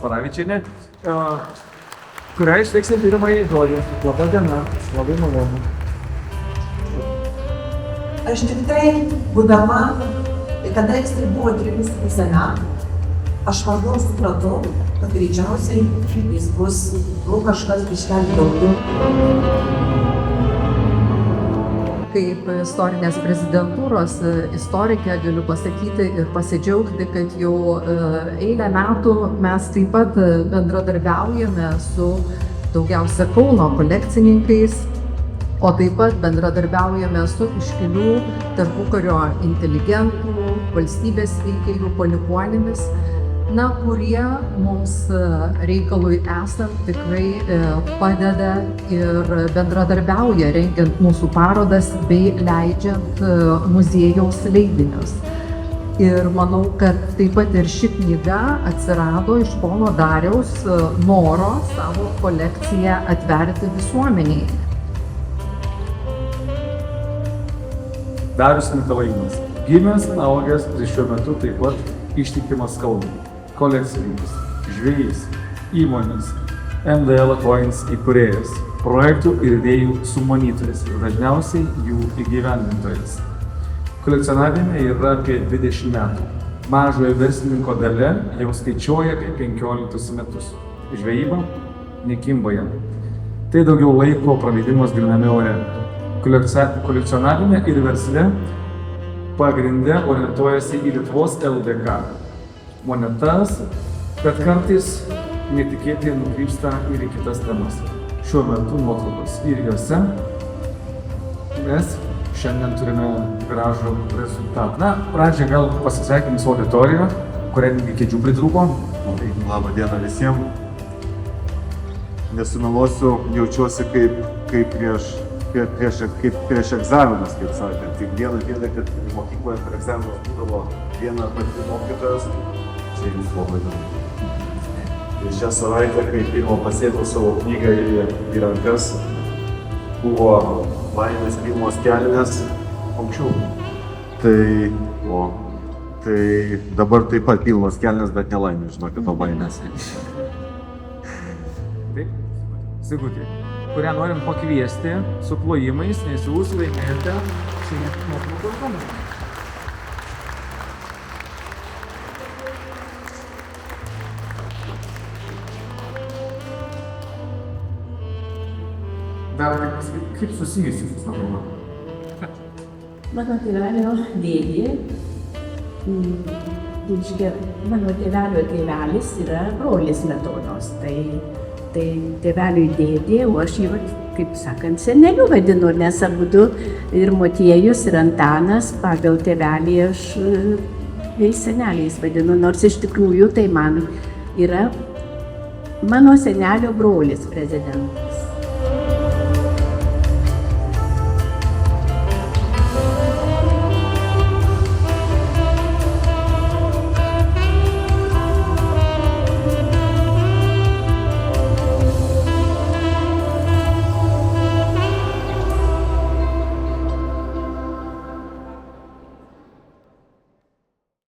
Kasparavičienė, kurią išteiksim pirmąjį žodį. Labą dieną, labai malonu. Aš tik tai, būdama, kada jisai buvo 3,5 metų, aš maždaug supratau, kad greičiausiai jis bus kažkas biškelį daugiau. Kaip istorinės prezidentūros istorikė galiu pasakyti ir pasidžiaugti, kad jau eilę metų mes taip pat bendradarbiaujame su daugiausia Kauno kolekcininkais, o taip pat bendradarbiaujame su iškilių tarpukario inteligentų, valstybės veikėjų palikuonimis, kurie mums reikalui esant tikrai padeda ir bendradarbiauja rengiant mūsų parodas bei leidžiant muziejaus leidinius. Ir manau, kad taip pat ir ši knyga atsirado iš pono Dariaus noro savo kolekciją atverti visuomeniai. Darius Mikalainas. Gimęs, augęs ir šiuo metu taip pat ištikimas Kaunui. Kolekcininkas, žvejys, įmonės, MDL Coins įkūrėjas, projektų ir idėjų sumanytojas ir dažniausiai jų įgyvendintojas. Kolekcionavime yra apie 20 metų. Mažojo verslininko dalia jau skaičiuoja apie 15 metus. Žvejyba nekimba jam. Tai daugiau laiko praleidimas gryname ore. Kolekcionavime ir versle pagrinde orientuojasi į Lietuvos LDK monetas, bet kartais netikėtai nukrypsta ir į kitas temas. Šiuo metu nuotraukos ir jose mes šiandien turime gražų rezultatą. Pradžią gal pasisveikinti su auditorija, kuriai netgi kėdžių pritrūko. Labą dieną visiems. Nesumeluosiu, jaučiuosi kaip prieš egzaminas, kaip sakant. Tik vieną dieną, kad mokykloje per egzaminas būdavo viena pati mokytojas, čia jums labai daug. Ir šią savaitę, kai pirmą pasėdau savo knygą į rankas, buvo laimės pirmos kelnės anksčiau. Tai dabar taip pat pilnos kelnės, bet nelaimės, žinokit, o baimės. Taip, Sigutė, kurią norim pakviesti su plojimais, nes jūs laimėjote šiandien nuotraukos dovaną. Dar kaip susijusi su savo? Mano tėvelio dėdė, mano tėvelio tėvelis yra brolis Smetonos. Tai tėveliui dėdė, o aš jį, kaip sakant, seneliu vadinu, nes abudu ir Motiejus, ir Antanas pagal tėvelį aš jais seneliais vadinu, nors iš tikrųjų tai man yra mano senelio brolis prezidentas.